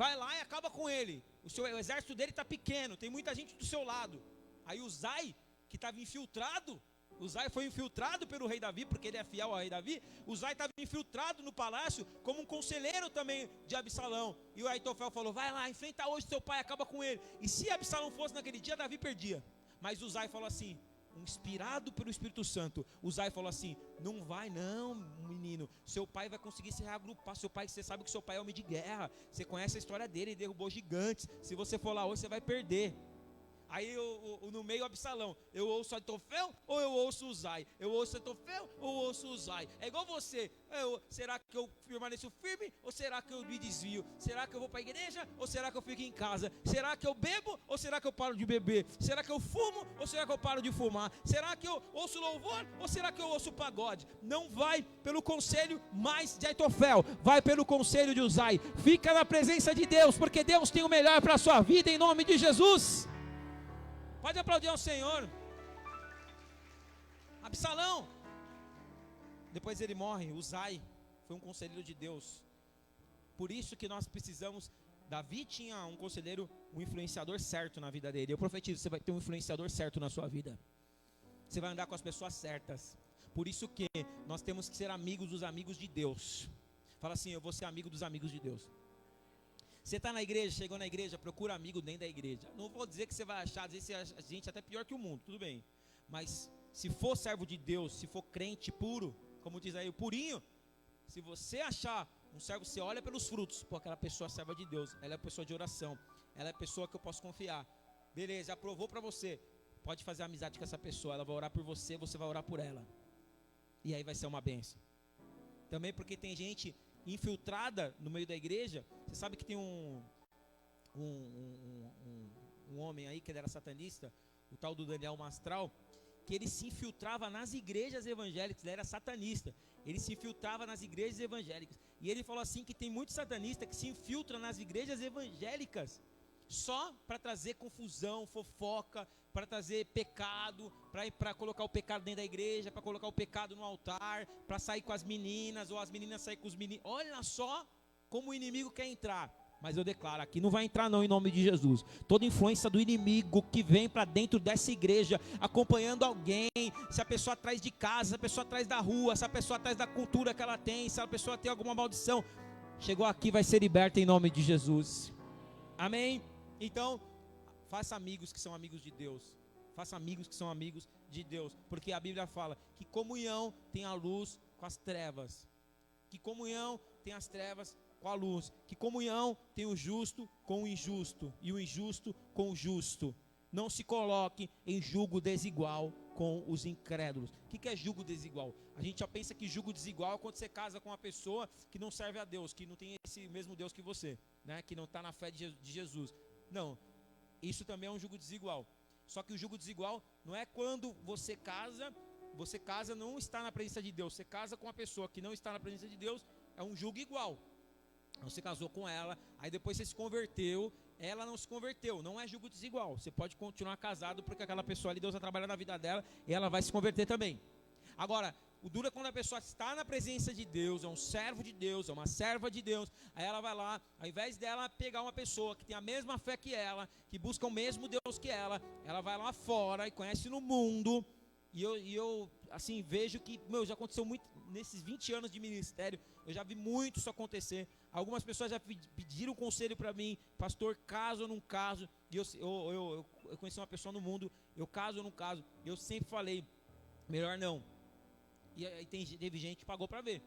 vai lá e acaba com ele. O exército dele está pequeno, tem muita gente do seu lado. Aí Uzai, que estava infiltrado, Uzai foi infiltrado pelo rei Davi, porque ele é fiel ao rei Davi. Uzai estava infiltrado no palácio como um conselheiro também de Absalão. E o Aitofel falou, vai lá, enfrenta hoje seu pai, acaba com ele. E se Absalão fosse naquele dia, Davi perdia. Mas Uzai falou assim, inspirado pelo Espírito Santo, Uzai falou assim, não vai não, menino, seu pai vai conseguir se reagrupar. Seu pai, você sabe que seu pai é homem de guerra, você conhece a história dele, ele derrubou gigantes. Se você for lá hoje, você vai perder. Aí no meio Absalão, eu ouço Aitofel ou eu ouço Uzai? Eu ouço Aitofel ou eu ouço Uzai? É igual você, será que eu permaneço firme ou será que eu me desvio? Será que eu vou para a igreja ou será que eu fico em casa? Será que eu bebo ou será que eu paro de beber? Será que eu fumo ou será que eu paro de fumar? Será que eu ouço louvor ou será que eu ouço pagode? Não vai pelo conselho mais de Aitofel, vai pelo conselho de Uzai. Fica na presença de Deus, porque Deus tem o melhor para a sua vida em nome de Jesus. Pode aplaudir ao Senhor. Absalão, depois ele morre. Uzai foi um conselheiro de Deus. Por isso que nós precisamos. Davi tinha um conselheiro, um influenciador certo na vida dele. Eu profetizo, você vai ter um influenciador certo na sua vida. Você vai andar com as pessoas certas. Por isso que nós temos que ser amigos dos amigos de Deus. Fala assim, eu vou ser amigo dos amigos de Deus. Você está na igreja, chegou na igreja, procura amigo dentro da igreja. Não vou dizer que você vai achar, às vezes você acha gente até pior que o mundo, tudo bem. Mas se for servo de Deus, se for crente puro, como diz aí o purinho, se você achar um servo, você olha pelos frutos. Pô, aquela pessoa é serva de Deus, ela é pessoa de oração, ela é pessoa que eu posso confiar. Beleza, aprovou para você, pode fazer amizade com essa pessoa, ela vai orar por você, você vai orar por ela. E aí vai ser uma bênção. Também porque tem gente infiltrada no meio da igreja. Você sabe que tem um homem aí que ele era satanista, o tal do Daniel Mastral, que ele se infiltrava nas igrejas evangélicas. Ele era satanista, ele se infiltrava nas igrejas evangélicas. E ele falou assim que tem muito satanista que se infiltra nas igrejas evangélicas só para trazer confusão, fofoca, para trazer pecado, para colocar o pecado dentro da igreja, para colocar o pecado no altar, para sair com as meninas, ou as meninas sair com os meninos. Olha só como o inimigo quer entrar. Mas eu declaro aqui, não vai entrar não em nome de Jesus. Toda influência do inimigo que vem para dentro dessa igreja, acompanhando alguém, se a pessoa atrás de casa, se a pessoa atrás da rua, se a pessoa atrás da cultura que ela tem, se a pessoa tem alguma maldição, chegou aqui, vai ser liberta em nome de Jesus. Amém? Então, faça amigos que são amigos de Deus. Faça amigos que são amigos de Deus. Porque a Bíblia fala que comunhão tem a luz com as trevas. Que comunhão tem as trevas com a luz. Que comunhão tem o justo com o injusto. E o injusto com o justo. Não se coloque em julgo desigual com os incrédulos. O que é julgo desigual? A gente já pensa que julgo desigual é quando você casa com uma pessoa que não serve a Deus, que não tem esse mesmo Deus que você, né? Que não está na fé de Jesus. Não, isso também é um jugo desigual. Só que o jugo desigual não é quando você casa não está na presença de Deus. Você casa com uma pessoa que não está na presença de Deus, é um jugo igual. Você casou com ela, aí depois você se converteu, ela não se converteu, não é jugo desigual. Você pode continuar casado porque aquela pessoa ali, Deus vai trabalhar na vida dela e ela vai se converter também. Agora, o duro é quando a pessoa está na presença de Deus, é um servo de Deus, é uma serva de Deus. Aí ela vai lá, ao invés dela pegar uma pessoa que tem a mesma fé que ela, que busca o mesmo Deus que ela vai lá fora e conhece no mundo. E eu assim, vejo que, já aconteceu muito, nesses 20 anos de ministério, eu já vi muito isso acontecer. Algumas pessoas já pediram conselho para mim, pastor, caso ou não caso. E eu conheci uma pessoa no mundo, eu caso ou não caso. E eu sempre falei, melhor não. E aí teve gente que pagou para ver.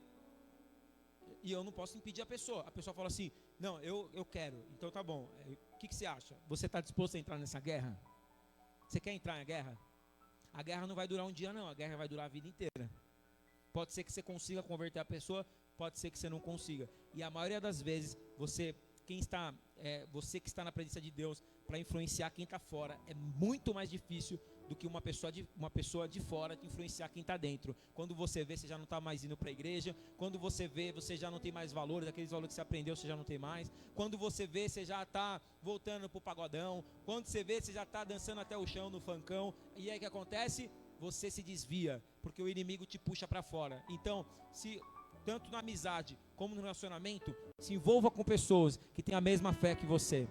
e eu não posso impedir a pessoa. A pessoa fala assim, não, eu quero, então tá bom. O que você acha? Você está disposto a entrar nessa guerra? Você quer entrar na guerra? A guerra não vai durar um dia não, a guerra vai durar a vida inteira. Pode ser que você consiga converter a pessoa, pode ser que você não consiga. E a maioria das vezes, você que está na presença de Deus, para influenciar quem está fora, é muito mais difícil do que uma pessoa de fora te influenciar quem está dentro. Quando você vê, você já não está mais indo para a igreja. Quando você vê, você já não tem mais valores, aqueles valores que você aprendeu, você já não tem mais. Quando você vê, você já está voltando para o pagodão. Quando você vê, você já está dançando até o chão no funkão. E aí o que acontece? Você se desvia, porque o inimigo te puxa para fora. Então, tanto na amizade como no relacionamento, se envolva com pessoas que têm a mesma fé que você.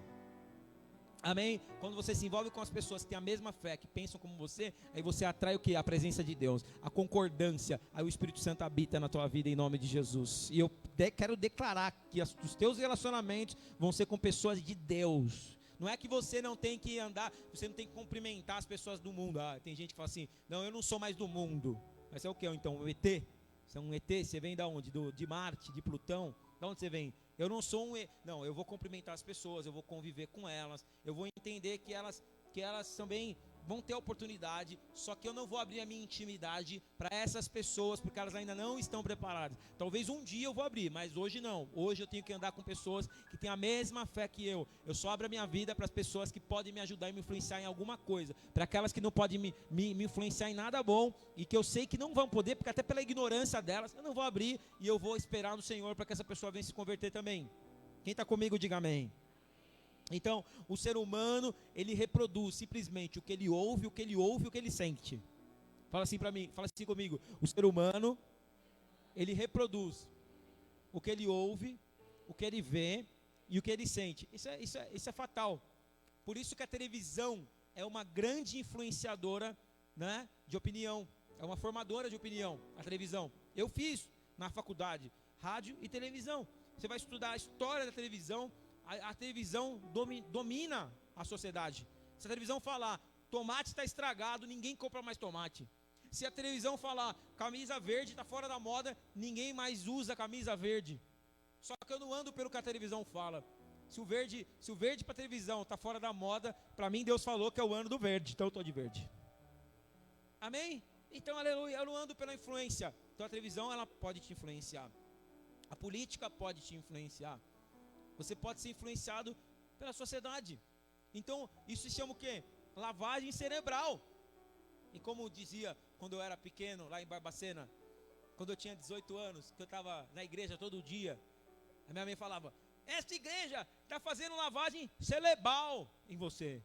Amém? Quando você se envolve com as pessoas que têm a mesma fé, que pensam como você, aí você atrai o que? A presença de Deus, a concordância. Aí o Espírito Santo habita na tua vida em nome de Jesus. E eu quero declarar que os teus relacionamentos vão ser com pessoas de Deus. Não é que você não tem que andar, você não tem que cumprimentar as pessoas do mundo. Tem gente que fala assim, não, eu não sou mais do mundo. Mas você é o que então? Um ET? Você é um ET? Você vem da onde? De Marte, de Plutão? De onde você vem? Eu não sou um... Não, eu vou cumprimentar as pessoas, eu vou conviver com elas, eu vou entender que elas também vão ter oportunidade, só que eu não vou abrir a minha intimidade para essas pessoas, porque elas ainda não estão preparadas. Talvez um dia eu vou abrir, mas hoje não. Hoje eu tenho que andar com pessoas que têm a mesma fé que eu. Eu só abro a minha vida para as pessoas que podem me ajudar e me influenciar em alguma coisa. Para aquelas que não podem me influenciar em nada bom, e que eu sei que não vão poder, porque até pela ignorância delas, eu não vou abrir, e eu vou esperar no Senhor para que essa pessoa venha se converter também. Quem está comigo, diga amém. Então, o ser humano, ele reproduz simplesmente o que ele ouve, o que ele sente. Fala assim para mim, fala assim comigo. O ser humano, ele reproduz o que ele ouve, o que ele vê e o que ele sente. Isso é fatal. Por isso que a televisão é uma grande influenciadora, né, de opinião. É uma formadora de opinião, a televisão. Eu fiz na faculdade rádio e televisão. Você vai estudar a história da televisão. A televisão domina a sociedade. Se a televisão falar, tomate está estragado, ninguém compra mais tomate. Se a televisão falar, camisa verde está fora da moda, ninguém mais usa camisa verde. Só que eu não ando pelo que a televisão fala. Se o verde para a televisão está fora da moda, para mim Deus falou que é o ano do verde, então eu estou de verde. Amém? Então, aleluia, eu não ando pela influência. Então a televisão, ela pode te influenciar. A política pode te influenciar. Você pode ser influenciado pela sociedade. Então, isso se chama o quê? Lavagem cerebral. E como dizia quando eu era pequeno, lá em Barbacena, quando eu tinha 18 anos, que eu estava na igreja todo dia, a minha mãe falava, esta igreja está fazendo lavagem cerebral em você.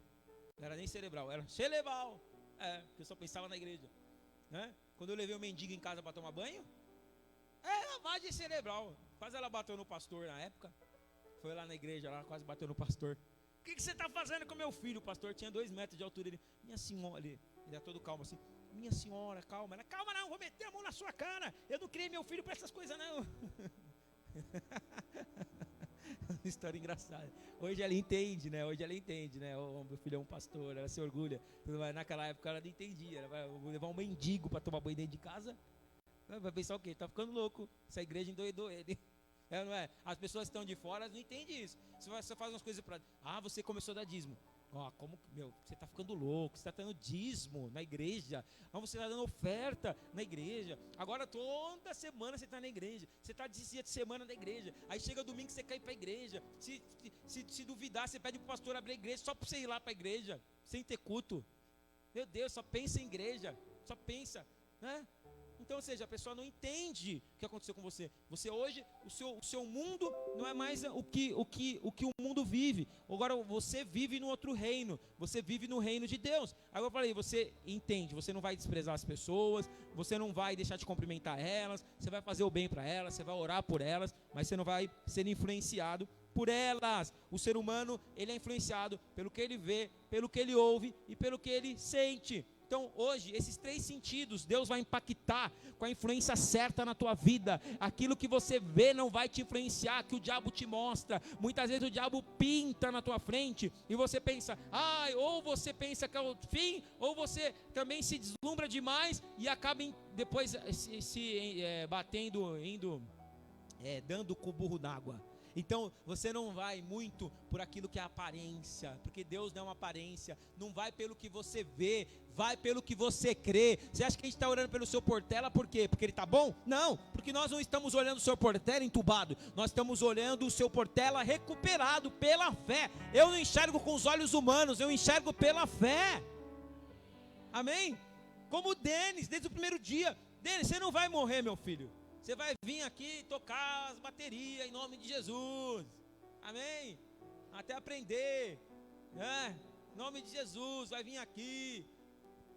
Não era nem cerebral, era cerebral. Porque eu só pensava na igreja, né? Quando eu levei o mendigo em casa para tomar banho, lavagem cerebral. Quase ela bateu no pastor na época. Foi lá na igreja, lá quase bateu no pastor. O que você está fazendo com meu filho? O pastor tinha 2 metros de altura. Ele, minha senhora, ele é todo calmo assim. Minha senhora, calma. Ela, calma não, vou meter a mão na sua cara. Eu não criei meu filho para essas coisas não. História engraçada. Hoje ela entende, né? Oh, meu filho é um pastor, ela se orgulha. Naquela época ela não entendia. Ela vai levar um mendigo para tomar banho dentro de casa. Vai pensar o quê? Tá ficando louco. Essa igreja endoidou ele. Não é? As pessoas que estão de fora não entendem isso. Você faz umas coisas para... você começou a dar dízimo. Como, você está ficando louco. Você está dando dízimo na igreja. Você está dando oferta na igreja. Agora toda semana você está na igreja. Você está 10 dias de semana na igreja. Aí chega domingo você quer ir para a igreja. Se duvidar, você pede para o pastor abrir a igreja só para você ir lá para a igreja, sem ter culto. Meu Deus, só pensa em igreja. Só pensa, né? Então, ou seja, a pessoa não entende o que aconteceu com você. Você hoje, o seu mundo não é mais o que o mundo vive. Agora você vive no outro reino. Você vive no reino de Deus. Agora eu falei, você entende, você não vai desprezar as pessoas, você não vai deixar de cumprimentar elas, você vai fazer o bem para elas, você vai orar por elas, mas você não vai ser influenciado por elas. O ser humano, ele é influenciado pelo que ele vê, pelo que ele ouve e pelo que ele sente. Então hoje, esses 3 sentidos, Deus vai impactar com a influência certa na tua vida. Aquilo que você vê não vai te influenciar, que o diabo te mostra. Muitas vezes o diabo pinta na tua frente e você pensa, ou você pensa que é o fim, ou você também se deslumbra demais e acaba depois se batendo, indo dando com o burro d'água. Então você não vai muito por aquilo que é aparência, porque Deus não é uma aparência. Não vai pelo que você vê, vai pelo que você crê. Você acha que a gente está orando pelo seu Portela por quê? Porque ele está bom? Não, porque nós não estamos olhando o seu Portela entubado, nós estamos olhando o seu Portela recuperado pela fé. Eu não enxergo com os olhos humanos, eu enxergo pela fé. Amém? Como o Denis, desde o primeiro dia. Denis, você não vai morrer, meu filho. Você vai vir aqui tocar as baterias em nome de Jesus. Amém? Até aprender, né? Em nome de Jesus, vai vir aqui.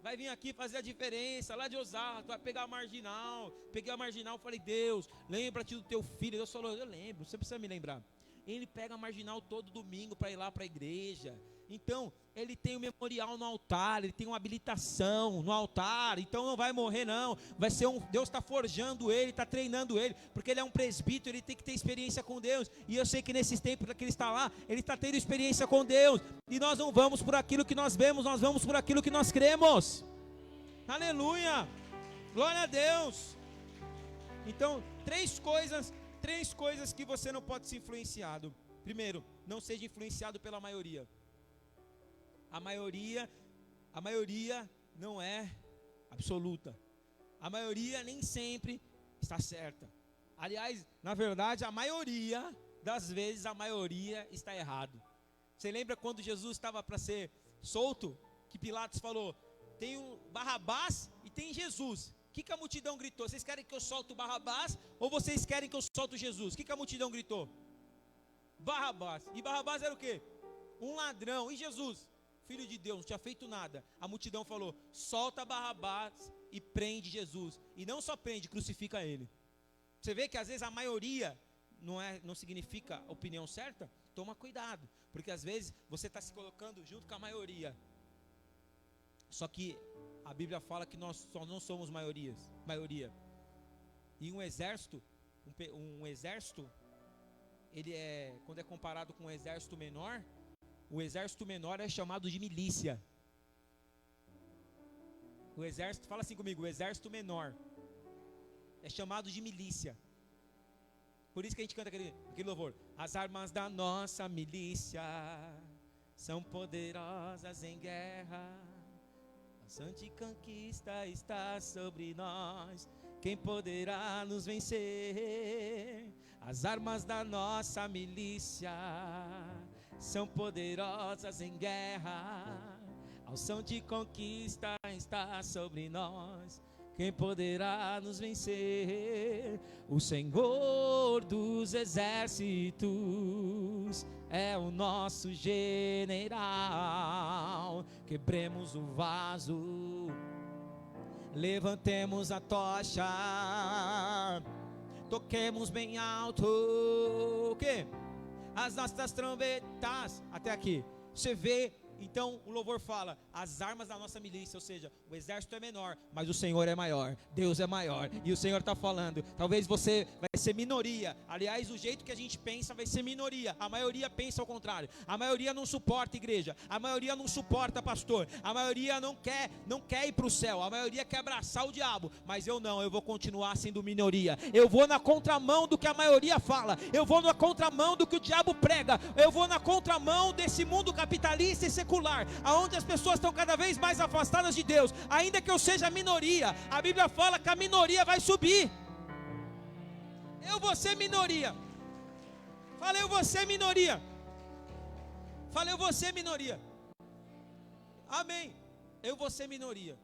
Vai vir aqui fazer a diferença. Lá de Osasco, vai pegar a marginal. Peguei a marginal, falei, Deus, lembra-te do teu filho. Deus falou, eu lembro, você precisa me lembrar. Ele pega a marginal todo domingo para ir lá para a igreja. Então, ele tem um memorial no altar, ele tem uma habilitação no altar. Então não vai morrer não. Vai ser Deus está forjando ele, está treinando ele, porque ele é um presbítero, ele tem que ter experiência com Deus. E eu sei que nesses tempos que ele está lá, ele está tendo experiência com Deus. E nós não vamos por aquilo que nós vemos, nós vamos por aquilo que nós cremos. Aleluia! Glória a Deus! Então, três coisas que você não pode ser influenciado. Primeiro, não seja influenciado pela maioria. A maioria não é absoluta. A maioria nem sempre está certa. Aliás, na verdade, a maioria das vezes a maioria está errado. Você lembra quando Jesus estava para ser solto? Que Pilatos falou, tem um Barrabás e tem Jesus. O que a multidão gritou? Vocês querem que eu solte o Barrabás ou vocês querem que eu solte Jesus? O que a multidão gritou? Barrabás. E Barrabás era o quê? Um ladrão. E Jesus, filho de Deus, não tinha feito nada. A multidão falou, solta Barrabás e prende Jesus. E não só prende, crucifica ele. Você vê que às vezes a maioria não significa a opinião certa? Toma cuidado, porque às vezes você está se colocando junto com a maioria. Só que a Bíblia fala que nós só não somos maioria. E um exército, ele quando é comparado com um exército menor, o exército menor é chamado de milícia. O exército, fala assim comigo, o exército menor é chamado de milícia. Por isso que a gente canta aquele louvor. As armas da nossa milícia são poderosas em guerra. A santa conquista está sobre nós. Quem poderá nos vencer? As armas da nossa milícia são poderosas em guerra. Ao som de conquista está sobre nós. Quem poderá nos vencer? O Senhor dos exércitos é o nosso general. Quebremos o vaso, levantemos a tocha, toquemos bem alto, o quê? As nossas trombetas. Até aqui, você vê. Então o louvor fala, as armas da nossa milícia, ou seja, o exército é menor, mas o Senhor é maior, Deus é maior, e o Senhor está falando, talvez você vai ser minoria, aliás o jeito que a gente pensa vai ser minoria, a maioria pensa ao contrário, a maioria não suporta igreja, a maioria não suporta pastor, a maioria não quer ir para o céu, a maioria quer abraçar o diabo, mas eu não, eu vou continuar sendo minoria, eu vou na contramão do que a maioria fala, eu vou na contramão do que o diabo prega, eu vou na contramão desse mundo capitalista e secular, aonde as pessoas estão cada vez mais afastadas de Deus. Ainda que eu seja minoria, a Bíblia fala que a minoria vai subir. Eu vou ser minoria. Falei, eu vou ser minoria. Falei, eu vou ser minoria. Amém. Eu vou ser minoria.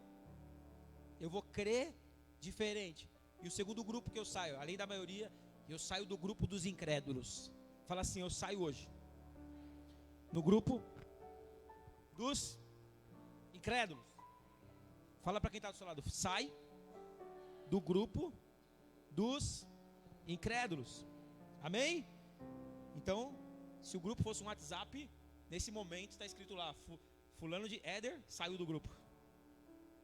Eu vou crer diferente. E o segundo grupo que eu saio, além da maioria, eu saio do grupo dos incrédulos. Fala assim, eu saio hoje no grupo dos incrédulos. Fala para quem está do seu lado, sai do grupo dos incrédulos. Amém? Então, se o grupo fosse um WhatsApp, nesse momento está escrito lá, fulano de Éder saiu do grupo.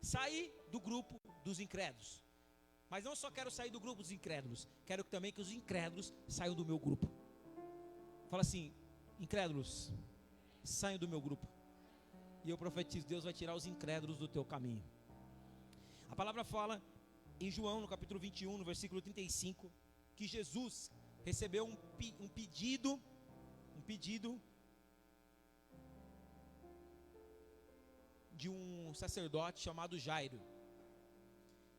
Sair do grupo dos incrédulos. Mas não só quero sair do grupo dos incrédulos, quero também que os incrédulos saiam do meu grupo. Fala assim, incrédulos, saiam do meu grupo. E eu profetizo, Deus vai tirar os incrédulos do teu caminho. A palavra fala em João, no capítulo 21, no versículo 35, que Jesus recebeu um pedido de um sacerdote chamado Jairo.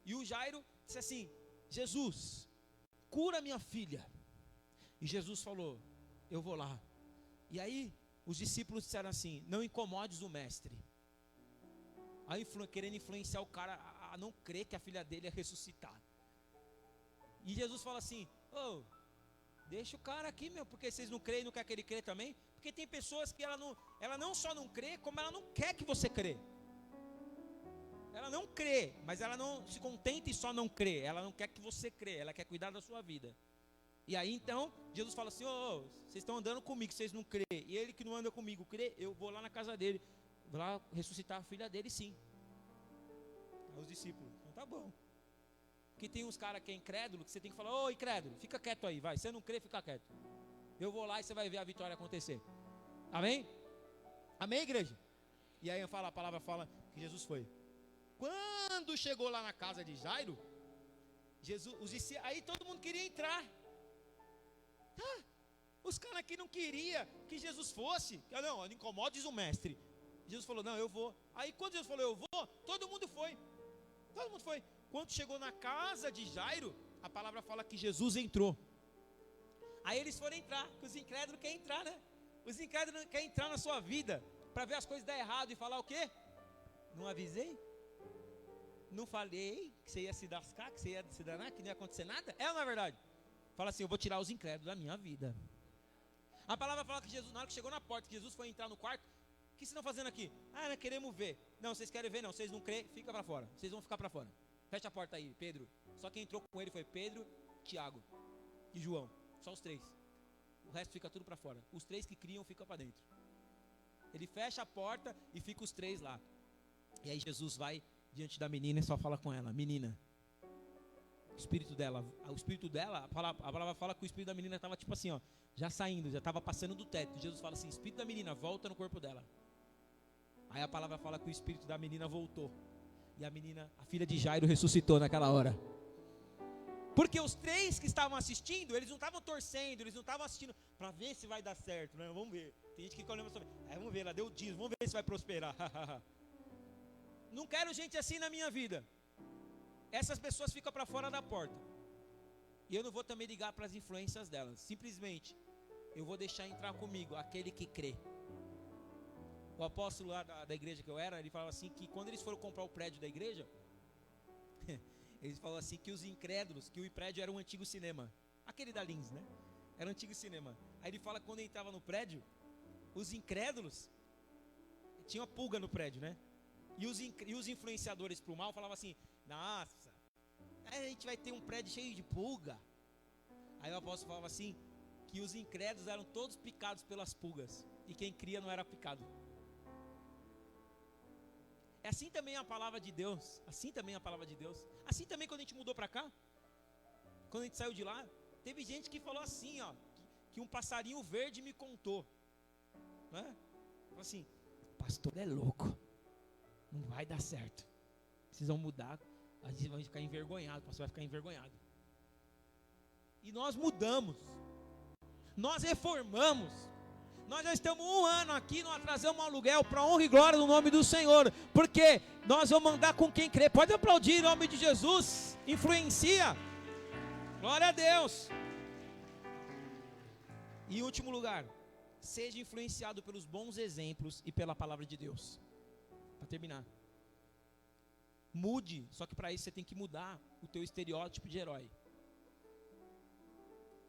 E o Jairo disse assim: Jesus, cura minha filha. E Jesus falou: eu vou lá. E aí os discípulos disseram assim: não incomodes o mestre. Aí querendo influenciar o cara a não crer que a filha dele ia ressuscitar. E Jesus fala assim: deixa o cara aqui, porque vocês não creem e não querem que ele crê também. Porque tem pessoas que ela não só não crê, como ela não quer que você crê. Ela não crê, mas ela não se contenta e só não crê. Ela não quer que você crê, ela quer cuidar da sua vida. E aí então, Jesus fala assim: vocês estão andando comigo, vocês não crê. E ele que não anda comigo crê, eu vou lá na casa dele, vou lá ressuscitar a filha dele, sim. Aí os discípulos: então tá bom. Porque tem uns caras que é incrédulo, que você tem que falar: ô incrédulo, fica quieto aí, vai. Você não crê, fica quieto. Eu vou lá e você vai ver a vitória acontecer. Amém? Amém, igreja? E aí a palavra fala que Jesus foi. Quando chegou lá na casa de Jairo, aí todo mundo queria entrar. Os caras aqui não queriam que Jesus fosse. Não incomodes o mestre. Jesus falou: não, eu vou. Aí quando Jesus falou: eu vou, todo mundo foi. Todo mundo foi. Quando chegou na casa de Jairo, a palavra fala que Jesus entrou. Aí eles foram entrar, porque os incrédulos querem entrar, né? Os incrédulos querem entrar na sua vida para ver as coisas dar errado e falar o quê? Não avisei? Não falei que você ia se lascar, que você ia se danar, que não ia acontecer nada? É ou não é verdade? Fala assim: eu vou tirar os incrédulos da minha vida. A palavra fala que Jesus, na hora que chegou na porta, que Jesus foi entrar no quarto: o que vocês estão fazendo aqui? Nós queremos ver. Não, vocês querem ver não, vocês não creem, fica para fora. Vocês vão ficar para fora. Fecha a porta aí, Pedro. Só quem entrou com ele foi Pedro, Tiago e João. Só os 3. O resto fica tudo para fora. Os 3 que criam ficam para dentro. Ele fecha a porta e fica os 3 lá. E aí Jesus vai diante da menina e só fala com ela: menina. O espírito dela, a palavra fala que o espírito da menina estava tipo assim, já saindo, já estava passando do teto. Jesus fala assim: espírito da menina, volta no corpo dela. Aí a palavra fala que o espírito da menina voltou. E a menina, a filha de Jairo, ressuscitou naquela hora. Porque os 3 que estavam assistindo, eles não estavam torcendo, eles não estavam assistindo para ver se vai dar certo, né? Vamos ver. Tem gente que fica olhando sobre, vamos ver, ela deu dízimo, vamos ver se vai prosperar. Não quero gente assim na minha vida. Essas pessoas ficam para fora da porta. E eu não vou também ligar para as influências delas. Simplesmente, eu vou deixar entrar comigo aquele que crê. O apóstolo lá da igreja que eu era, ele falava assim que quando eles foram comprar o prédio da igreja, eles falaram assim que os incrédulos, que o prédio era um antigo cinema. Aquele da Lins, né? Era um antigo cinema. Aí ele fala que quando entrava no prédio, os incrédulos, tinha uma pulga no prédio, né? E os influenciadores pro mal falavam assim: nossa, a gente vai ter um prédio cheio de pulga. Aí o apóstolo falava assim, que os incrédulos eram todos picados pelas pulgas, e quem cria não era picado. É assim também a palavra de Deus. Assim também a palavra de Deus. Assim também quando a gente mudou para cá, quando a gente saiu de lá, teve gente que falou assim, que um passarinho verde me contou, né? Falou assim: pastor é louco, não vai dar certo, vocês vão mudar, a gente vai ficar envergonhado, o pastor vai ficar envergonhado. E nós mudamos, nós reformamos. Nós já estamos 1 ano aqui, não atrasamos o aluguel, para honra e glória do nome do Senhor, porque nós vamos andar com quem crê. Pode aplaudir em nome de Jesus. Influencia. Glória a Deus. E em último lugar, seja influenciado pelos bons exemplos e pela palavra de Deus. Para terminar, mude, só que para isso você tem que mudar o teu estereótipo de herói.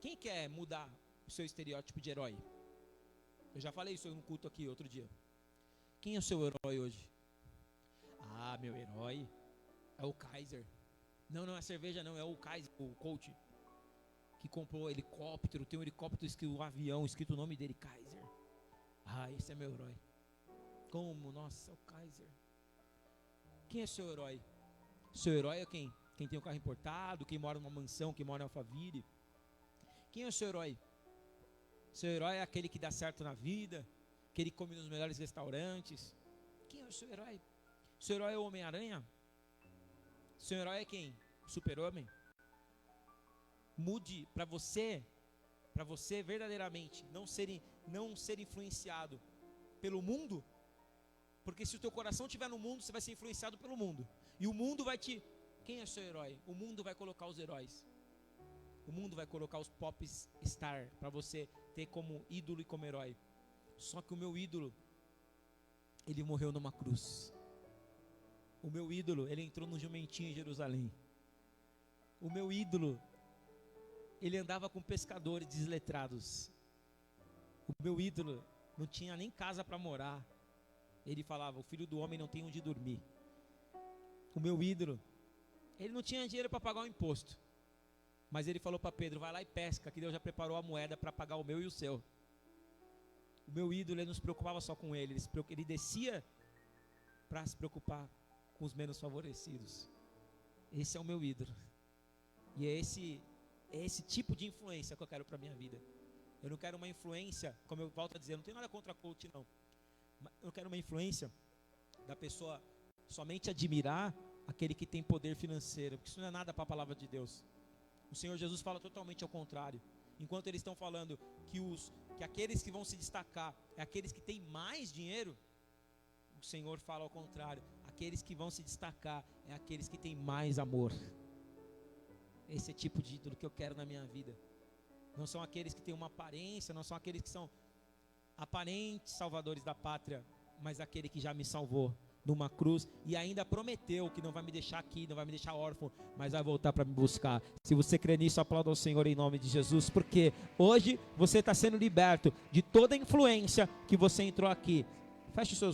Quem quer mudar o seu estereótipo de herói? Eu já falei isso no culto aqui outro dia. Quem é o seu herói hoje? Ah, meu herói é o Kaiser. Não é cerveja não, é o Kaiser, o coach, que comprou helicóptero, tem um helicóptero escrito, um avião escrito o nome dele, Kaiser. Ah, esse é meu herói. Como? Nossa, o Kaiser. Quem é seu herói? Seu herói é quem? Quem tem um carro importado, quem mora numa mansão, quem mora em Alphaville. Quem é o seu herói? Seu herói é aquele que dá certo na vida, aquele que come nos melhores restaurantes. Quem é o seu herói? Seu herói é o Homem-Aranha? Seu herói é quem? O Super-Homem? Mude para você para você verdadeiramente não ser influenciado pelo mundo, porque se o teu coração estiver no mundo, você vai ser influenciado pelo mundo, e o mundo vai te... Quem é seu herói? O mundo vai colocar os heróis, o mundo vai colocar os pop star para você ter como ídolo e como herói. Só que o meu ídolo, ele morreu numa cruz. O meu ídolo, ele entrou no jumentinho em Jerusalém. O meu ídolo, ele andava com pescadores desletrados. O meu ídolo não tinha nem casa para morar. Ele falava: o filho do homem não tem onde dormir. O meu ídolo, ele não tinha dinheiro para pagar o imposto, mas ele falou para Pedro: vai lá e pesca, que Deus já preparou a moeda para pagar o meu e o seu. O meu ídolo, ele não se preocupava só com ele, ele descia para se preocupar com os menos favorecidos. Esse é o meu ídolo. E é esse tipo de influência que eu quero para a minha vida. Eu não quero uma influência, como eu volto a dizer, eu não tenho nada contra coach, não. Eu quero uma influência da pessoa somente admirar aquele que tem poder financeiro, porque isso não é nada para a palavra de Deus. O Senhor Jesus fala totalmente ao contrário. Enquanto eles estão falando que aqueles que vão se destacar é aqueles que têm mais dinheiro, o Senhor fala ao contrário: aqueles que vão se destacar é aqueles que têm mais amor. Esse é o tipo de ídolo que eu quero na minha vida. Não são aqueles que têm uma aparência, não são aqueles que são aparentes salvadores da pátria, mas aquele que já me salvou numa cruz e ainda prometeu que não vai me deixar aqui, não vai me deixar órfão, mas vai voltar para me buscar. Se você crê nisso, aplauda ao Senhor em nome de Jesus, porque hoje você está sendo liberto de toda a influência que você entrou aqui. Feche os seus